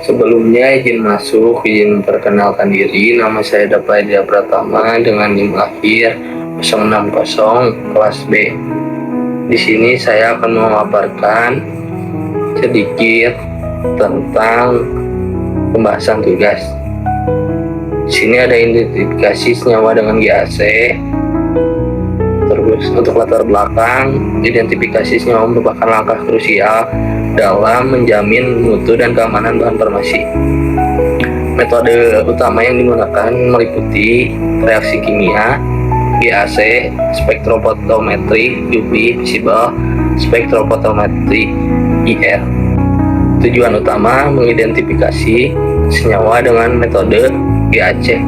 Sebelumnya izin masuk, izin memperkenalkan diri. Nama saya Dapaidya Pratama dengan NIM akhir 060 kelas B. Di sini saya akan memaparkan sedikit tentang pembahasan tugas. Di sini ada identifikasi senyawa dengan GAC. Terus untuk latar belakang, identifikasi senyawa merupakan langkah krusial dalam menjamin mutu dan keamanan bahan farmasi. Metode utama yang digunakan meliputi reaksi kimia, GAC, spektrofotometri, UV, visible, spektrofotometri, IR. Tujuan utama mengidentifikasi senyawa dengan metode GAC,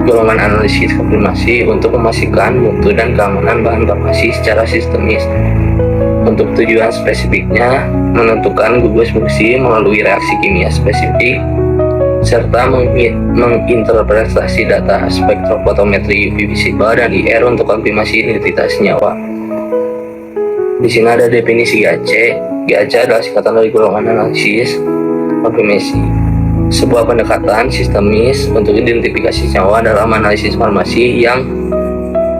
golongan analisis konfirmasi, untuk memastikan mutu dan keamanan bahan farmasi secara sistemis. Untuk tujuan spesifiknya, menentukan gugus fungsi melalui reaksi kimia spesifik, serta menginterpretasi data spektrofotometri UV visible dan IR untuk konfirmasi identitas senyawa. Di sini ada definisi GAC. GAC adalah singkatan dari golongan analisis konfirmasi, sebuah pendekatan sistemis untuk identifikasi senyawa dalam analisis farmasi yang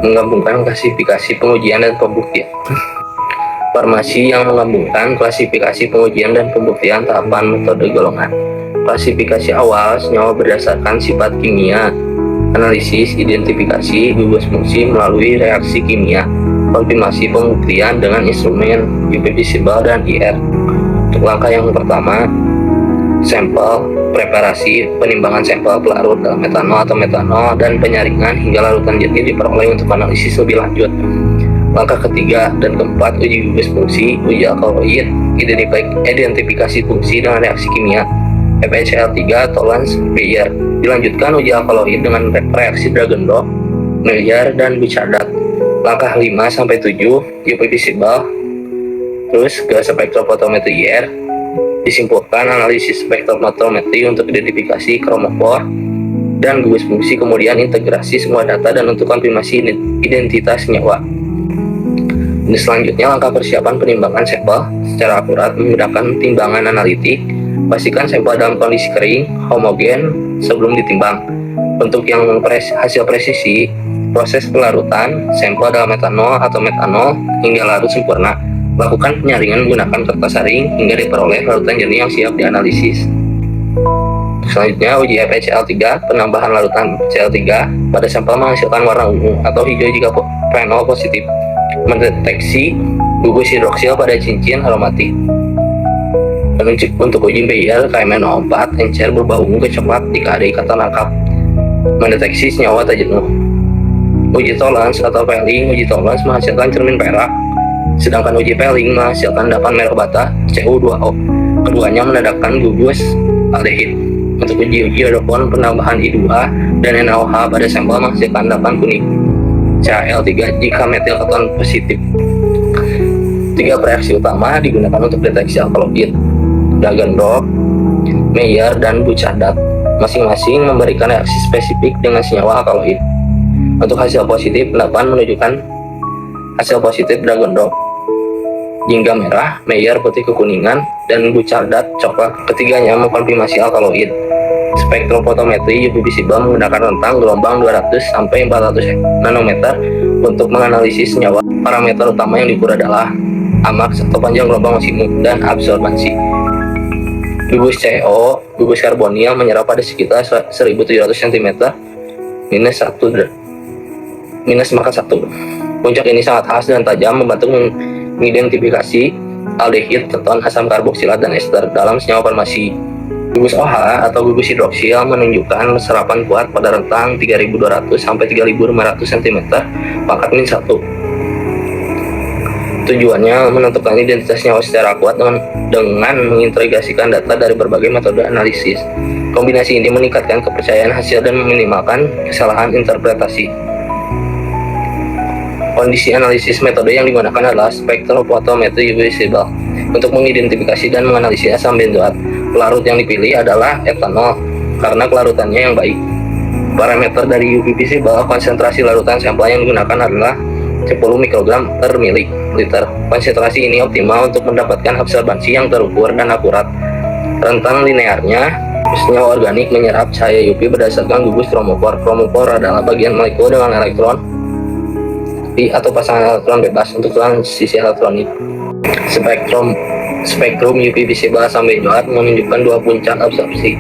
menggabungkan klasifikasi pengujian dan pembuktian. Farmasi yang menggabungkan klasifikasi pengujian dan pembuktian tahapan metode golongan. Klasifikasi awal senyawa berdasarkan sifat kimia, analisis, identifikasi, gugus fungsi melalui reaksi kimia, konfirmasi pembuktian dengan instrumen UV visible dan IR. Untuk langkah yang pertama, sampel, preparasi, penimbangan sampel pelarut dalam metanol atau metanol, dan penyaringan hingga larutan jernih diperoleh untuk analisis lebih lanjut. Langkah ketiga dan keempat, uji gugus fungsi, uji alkaloid, identifikasi fungsi dengan reaksi kimia, FeCl3, Tollens, Bayer. Dilanjutkan uji alkaloid dengan reaksi Dragendorf, Maillard, dan Buchardat. Langkah 5-7, UV visible, terus ke spektrofotometri IR. Disimpulkan analisis spektrofotometri untuk identifikasi kromofor dan gugus fungsi, kemudian integrasi semua data dan untuk konfirmasi identitas senyawa. Dan selanjutnya, langkah persiapan penimbangan sampel secara akurat menggunakan timbangan analitik. Pastikan sampel dalam kondisi kering, homogen sebelum ditimbang. Untuk yang hasil presisi, proses pelarutan sampel dalam metanol atau metanol hingga larut sempurna. Lakukan penyaringan menggunakan kertas saring hingga diperoleh larutan jernih yang siap dianalisis. Selanjutnya, uji FeCl3, penambahan larutan Cl3 pada sampel menghasilkan warna ungu atau hijau jika fenol positif. Mendeteksi gugus hidroksil pada cincin aromatik. Dan untuk uji Bayer, KMNO4, encer berbau ungu ke coklat jika ada ikatan rangkap. Mendeteksi senyawa tak jenuh. Uji Tollens atau Pelling, uji Tollens menghasilkan cermin perak, sedangkan uji Pelling menghasilkan endapan merah bata CU2O. Keduanya menandakan gugus aldehid. Untuk uji iodopon, penambahan I2 dan NaOH pada sampel menghasilkan endapan kuning CaL3 jika metil keton positif. 3 reaksi utama digunakan untuk deteksi alkaloid: Dragendorf, Maillard, dan Buchardat. Masing-masing memberikan reaksi spesifik dengan senyawa alkaloid. Untuk hasil positif, endapan menunjukkan hasil positif Dragendorf, jingga merah, Maillard putih kekuningan, dan Buchardat coklat. Ketiganya mengkonfirmasi alkaloid. Spektrofotometri UV visible menggunakan rentang gelombang 200 sampai 400 nanometer untuk menganalisis senyawa. Parameter utama yang diukur adalah amaks atau panjang gelombang maksimum dan absorbansi. Gugus CO, gugus karbonil menyerap pada sekitar 1700 cm minus maka 1. Puncak ini sangat khas dan tajam, membantu mengidentifikasi aldehid, keton, asam karboksilat, dan ester dalam senyawa farmasi. Gugus OH atau gugus hidroksil menunjukkan serapan kuat pada rentang 3200 sampai 3500 cm pangkat min 1. Tujuannya menentukan identitas senyawa secara akurat dengan mengintegrasikan data dari berbagai metode analisis. Kombinasi ini meningkatkan kepercayaan hasil dan meminimalkan kesalahan interpretasi. Kondisi analisis metode yang digunakan adalah spektrofotometri UV visible untuk mengidentifikasi dan menganalisis asam benzoat. Pelarut yang dipilih adalah etanol karena kelarutannya yang baik. Parameter dari UV visible, konsentrasi larutan sampel yang digunakan adalah 10 mikrogram per mililiter. Konsentrasi ini optimal untuk mendapatkan absorbansi yang terukur dan akurat. Rentang linearnya, senyawa organik menyerap cahaya UV berdasarkan gugus kromopor. Kromopor adalah bagian molekul dengan elektron atau pasangan elektron bebas untuk transisi elektronik. Spektrum UV visible asam benzoat menunjukkan dua puncak absorpsi.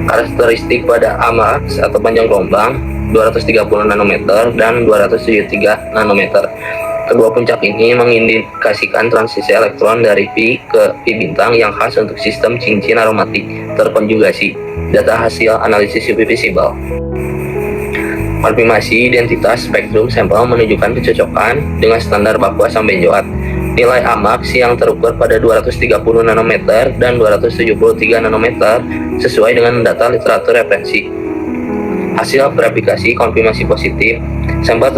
Karakteristik pada AMAX atau panjang gelombang 230 nanometer dan 273 nanometer. Kedua puncak ini mengindikasikan transisi elektron dari Pi ke Pi bintang yang khas untuk sistem cincin aromatik terkonjugasi. Data hasil analisis UV visible. Konfirmasi identitas spektrum sampel menunjukkan kecocokan dengan standar baku asam benzoat. Nilai AMAX yang terukur pada 230 nanometer dan 273 nanometer sesuai dengan data literatur referensi. Hasil verifikasi konfirmasi positif, sampel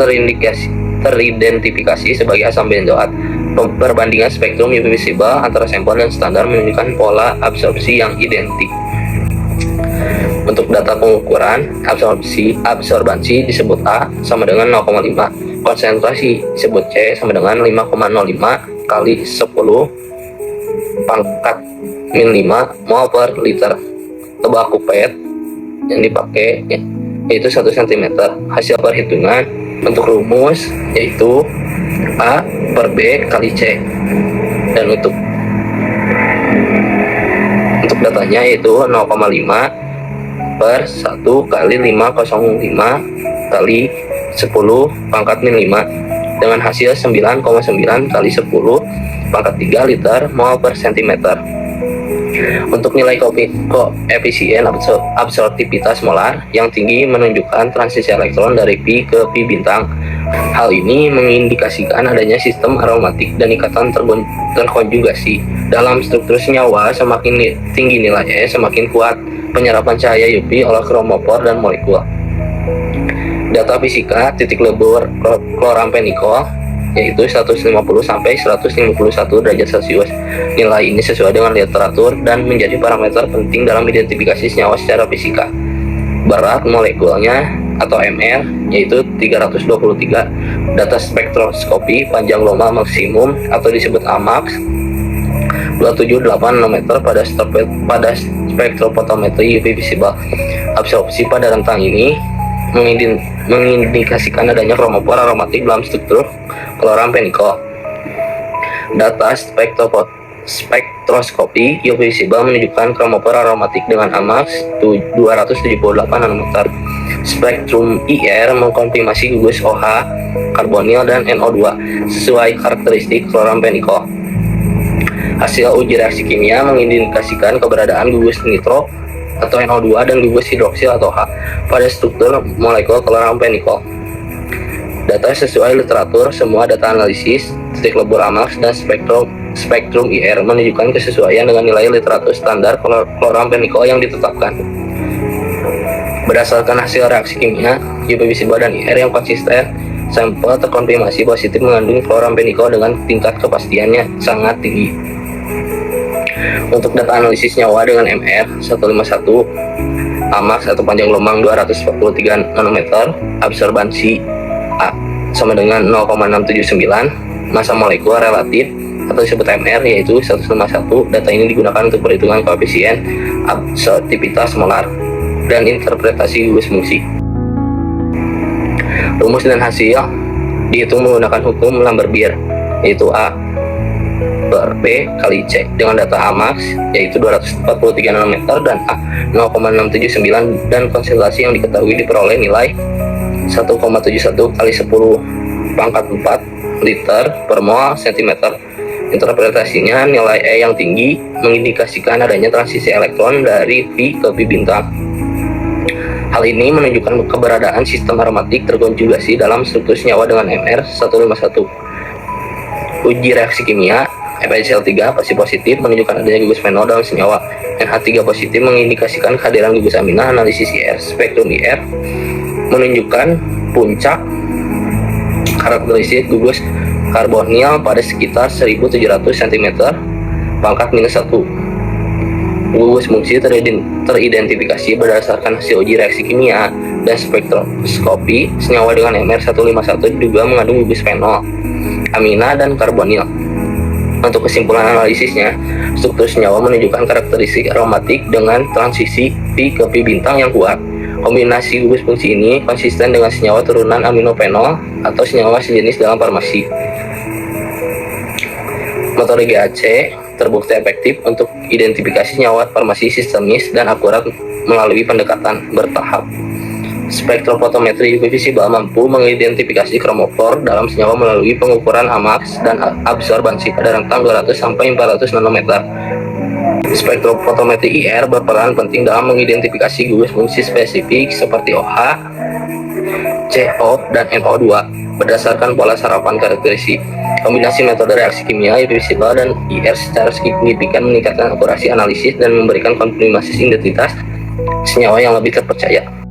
teridentifikasi sebagai asam benzoat. Perbandingan spektrum UV visible antara sampel dan standar menunjukkan pola absorpsi yang identik. Untuk data pengukuran, absorbansi disebut A sama dengan 0,5, konsentrasi disebut C sama dengan 5,05 kali 10 pangkat min 5 mol per liter. Tebal kupet yang dipakai yaitu 1 cm. Hasil perhitungan untuk rumus yaitu A per B kali C, dan untuk datanya yaitu 0,5 per 1 kali 505 kali 10 pangkat min 5 dengan hasil 9,9 kali 10 pangkat 3 liter mol per centimeter. Untuk nilai koefisien absorptivitas molar yang tinggi menunjukkan transisi elektron dari Pi ke Pi bintang. Hal ini mengindikasikan adanya sistem aromatik dan ikatan terkonjugasi. Dalam struktur senyawa, semakin tinggi nilai E, semakin kuat penyerapan cahaya UV oleh kromopor dan molekul. Data fisika titik lebur kloramfenikol yaitu 150 sampai 151 derajat Celcius. Nilai ini sesuai dengan literatur dan menjadi parameter penting dalam identifikasi senyawa secara fisika. Berat molekulnya atau mR yaitu 323. Data spektroskopi panjang gelombang maksimum atau disebut AMAX 278 nanometer pada spektrofotometri UV visible. Absorpsi pada rentang ini mengindikasikan adanya kromopor aromatik dalam struktur kloramfenikol. Data spektroskopi UV visible menunjukkan kromopor aromatik dengan AMAX 278 nanometer. Spektrum IR mengkonfirmasi gugus OH, karbonil, dan NO2 sesuai karakteristik kloramfenikol. Hasil uji reaksi kimia mengindikasikan keberadaan gugus nitro atau NO2 dan gugus hidroksil atau H pada struktur molekul kloramfenikol. Data sesuai literatur, semua data analisis titik lebur AMAX dan spektrum IR menunjukkan kesesuaian dengan nilai literatur standar kloramfenikol yang ditetapkan. Berdasarkan hasil reaksi kimia, UV visible dan IR yang konsisten, sampel terkonfirmasi positif mengandung kloramfenikol dengan tingkat kepastiannya sangat tinggi. Untuk data analisis nyawa dengan MR 151, AMAX atau panjang gelombang 243 nanometer, absorbansi A sama dengan 0,679, massa molekul relatif atau disebut MR yaitu 151. Data ini digunakan untuk perhitungan koefisien absorptivitas molar dan interpretasi gugus fungsi. Rumus dan hasil dihitung menggunakan hukum Lambert-Beer yaitu A per B kali C dengan data AMAX yaitu 243 nanometer dan A 0,679 dan konsentrasi yang diketahui diperoleh nilai 1,71 kali 10 pangkat 4 liter per mol centimeter. Interpretasinya nilai E yang tinggi mengindikasikan adanya transisi elektron dari Pi ke Pi bintang. Hal ini menunjukkan keberadaan sistem aromatik terkonjugasi dalam struktur senyawa dengan MR 151. Uji reaksi kimia FeCl3 pasti positif menunjukkan adanya gugus fenol dalam senyawa. NH3 positif mengindikasikan kehadiran gugus amina. Analisis IR spektrum IR menunjukkan puncak karakteristik gugus karbonil pada sekitar 1700 cm pangkat minus 1. Gugus fungsi teridentifikasi berdasarkan hasil uji reaksi kimia dan spektroskopi senyawa dengan MR151 juga mengandung gugus fenol, amina, dan karbonil. Untuk kesimpulan analisisnya, struktur senyawa menunjukkan karakteristik aromatik dengan transisi pi ke pi bintang yang kuat. Kombinasi gugus fungsi ini konsisten dengan senyawa turunan aminofenol atau senyawa sejenis dalam farmasi. Metode GAC terbukti efektif untuk identifikasi senyawa farmasi sistemis dan akurat melalui pendekatan bertahap. Spektrofotometri visible mampu mengidentifikasi kromofor dalam senyawa melalui pengukuran amaks dan absorbansi pada rentang 200 sampai 400 nanometer. Spektrofotometri IR berperan penting dalam mengidentifikasi gugus fungsi spesifik seperti OH, CO, dan NO2 berdasarkan pola sarapan karakteristik. Kombinasi metode reaksi kimia visible dan IR secara signifikan meningkatkan akurasi analisis dan memberikan konfirmasi identitas senyawa yang lebih terpercaya.